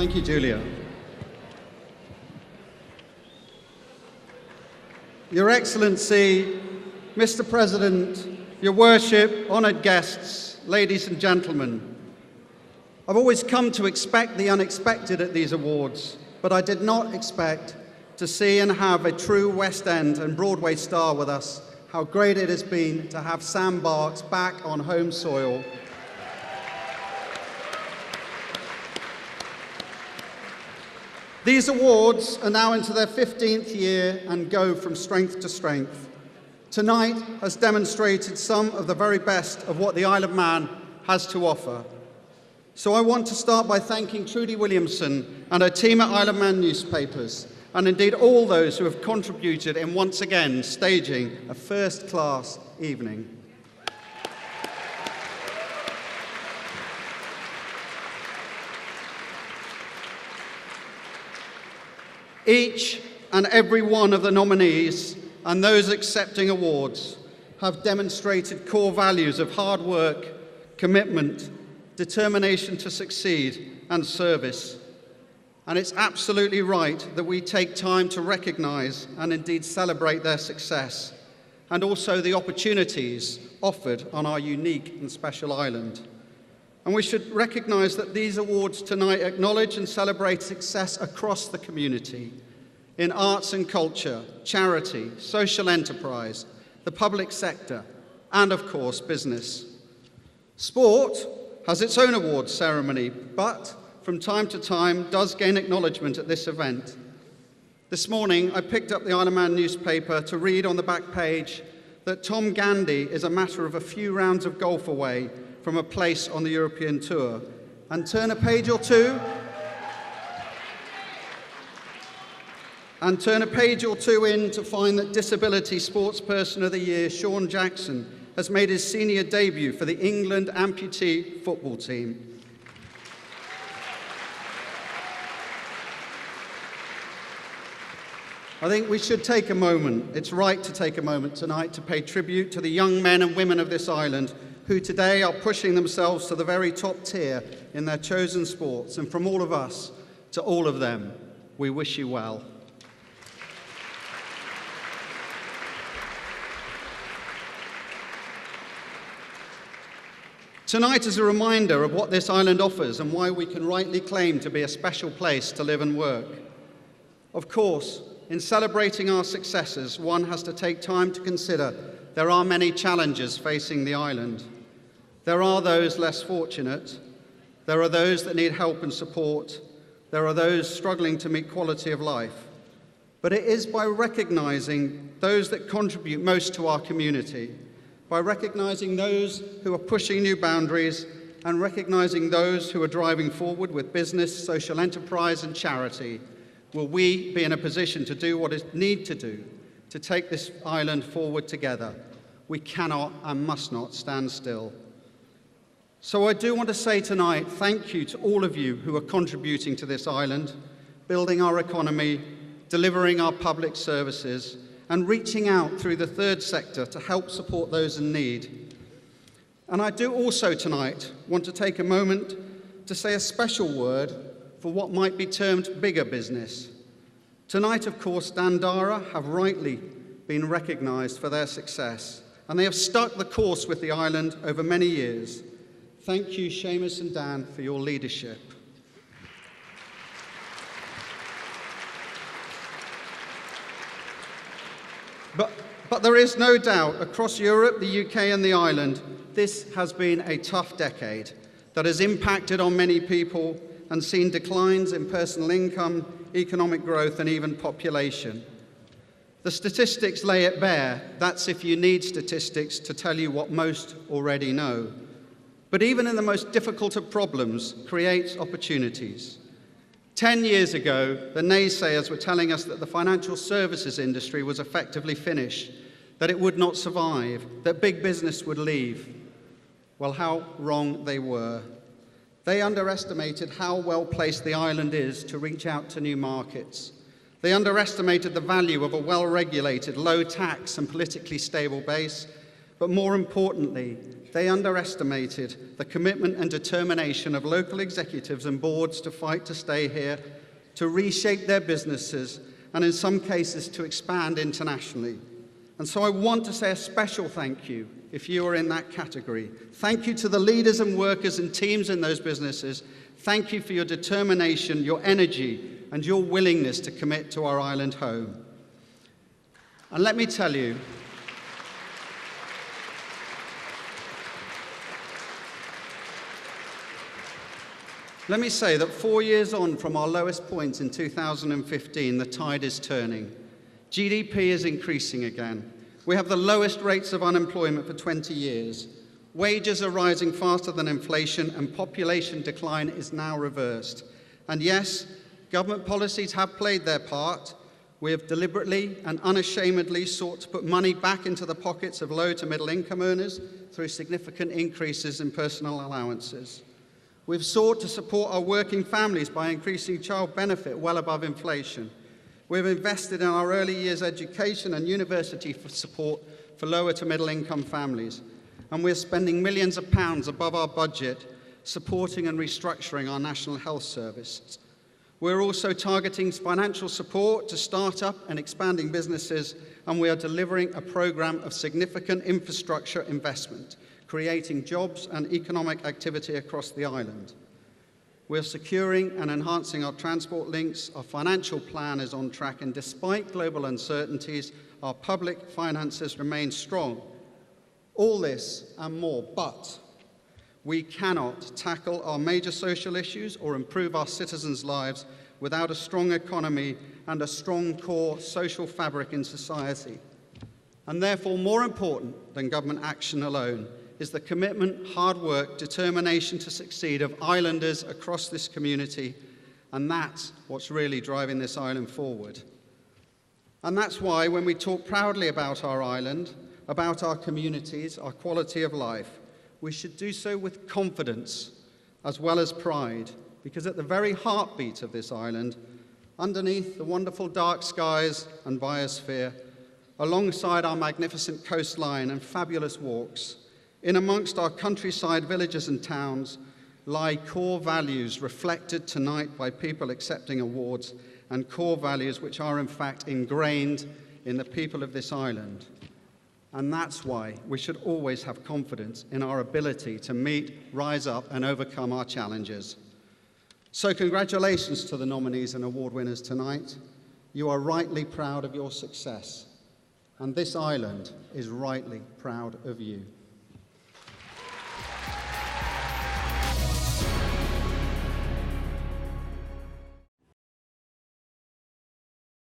Thank you, Julia. Your Excellency, Mr. President, Your Worship, honoured guests, ladies and gentlemen, I've always come to expect the unexpected at these awards, but I did not expect to see and have a true West End and Broadway star with us. How great it has been to have Sam Barks back on home soil. These awards are now into their 15th year and go from strength to strength. Tonight has demonstrated some of the very best of what the Isle of Man has to offer. So I want to start by thanking Trudy Williamson and her team at Isle of Man newspapers, and indeed all those who have contributed in once again staging a first-class evening. Each and every one of the nominees and those accepting awards have demonstrated core values of hard work, commitment, determination to succeed, and service. And it's absolutely right that we take time to recognise and indeed celebrate their success, and also the opportunities offered on our unique and special island. And we should recognise that these awards tonight acknowledge and celebrate success across the community in arts and culture, charity, social enterprise, the public sector, and of course business. Sport has its own awards ceremony, but from time to time does gain acknowledgement at this event. This morning I picked up the Isle of Man newspaper to read on the back page that Tom Gandy is a matter of a few rounds of golf away from a place on the European tour. And turn a page or two in to find that Disability Sportsperson of the Year, Sean Jackson, has made his senior debut for the England amputee football team. I think we should take a moment, it's right to take a moment tonight to pay tribute to the young men and women of this island who today are pushing themselves to the very top tier in their chosen sports. And from all of us to all of them, we wish you well. Tonight is a reminder of what this island offers and why we can rightly claim to be a special place to live and work. Of course, in celebrating our successes, one has to take time to consider there are many challenges facing the island. There are those less fortunate. There are those that need help and support. There are those struggling to meet quality of life. But it is by recognising those that contribute most to our community, by recognising those who are pushing new boundaries and recognising those who are driving forward with business, social enterprise and charity, will we be in a position to do what is needed to do to take this island forward together. We cannot and must not stand still. So I do want to say tonight, thank you to all of you who are contributing to this island, building our economy, delivering our public services, and reaching out through the third sector to help support those in need. And I do also tonight want to take a moment to say a special word for what might be termed bigger business. Tonight, of course, Dandara have rightly been recognised for their success, and they have stuck the course with the island over many years. Thank you, Seamus and Dan, for your leadership. But there is no doubt, across Europe, the UK and the island, this has been a tough decade that has impacted on many people and seen declines in personal income, economic growth, and even population. The statistics lay it bare. That's if you need statistics to tell you what most already know. But even in the most difficult of problems creates opportunities. 10 years ago, the naysayers were telling us that the financial services industry was effectively finished, that it would not survive, that big business would leave. Well, how wrong they were. They underestimated how well placed the island is to reach out to new markets. They underestimated the value of a well-regulated, low-tax and politically stable base, but more importantly, they underestimated the commitment and determination of local executives and boards to fight to stay here, to reshape their businesses, and in some cases to expand internationally. And so I want to say a special thank you if you are in that category. Thank you to the leaders and workers and teams in those businesses. Thank you for your determination, your energy, and your willingness to commit to our island home. And let me tell you, let me say that 4 years on from our lowest point in 2015, the tide is turning. GDP is increasing again. We have the lowest rates of unemployment for 20 years. Wages are rising faster than inflation, and population decline is now reversed. And yes, government policies have played their part. We have deliberately and unashamedly sought to put money back into the pockets of low to middle income earners through significant increases in personal allowances. We've sought to support our working families by increasing child benefit well above inflation. We've invested in our early years education and university support for lower to middle income families. And we're spending millions of pounds above our budget supporting and restructuring our National Health Service. We're also targeting financial support to start-up and expanding businesses, and we are delivering a programme of significant infrastructure investment, creating jobs and economic activity across the island. We're securing and enhancing our transport links, our financial plan is on track, and despite global uncertainties, our public finances remain strong. All this and more, but we cannot tackle our major social issues or improve our citizens' lives without a strong economy and a strong core social fabric in society. And therefore, more important than government action alone is the commitment, hard work, determination to succeed of islanders across this community, and that's what's really driving this island forward. And that's why when we talk proudly about our island, about our communities, our quality of life, we should do so with confidence as well as pride, because at the very heartbeat of this island, underneath the wonderful dark skies and biosphere, alongside our magnificent coastline and fabulous walks, in amongst our countryside villages and towns, lie core values reflected tonight by people accepting awards, and core values which are in fact ingrained in the people of this island. And that's why we should always have confidence in our ability to meet, rise up, and overcome our challenges. So congratulations to the nominees and award winners tonight. You are rightly proud of your success, and this island is rightly proud of you.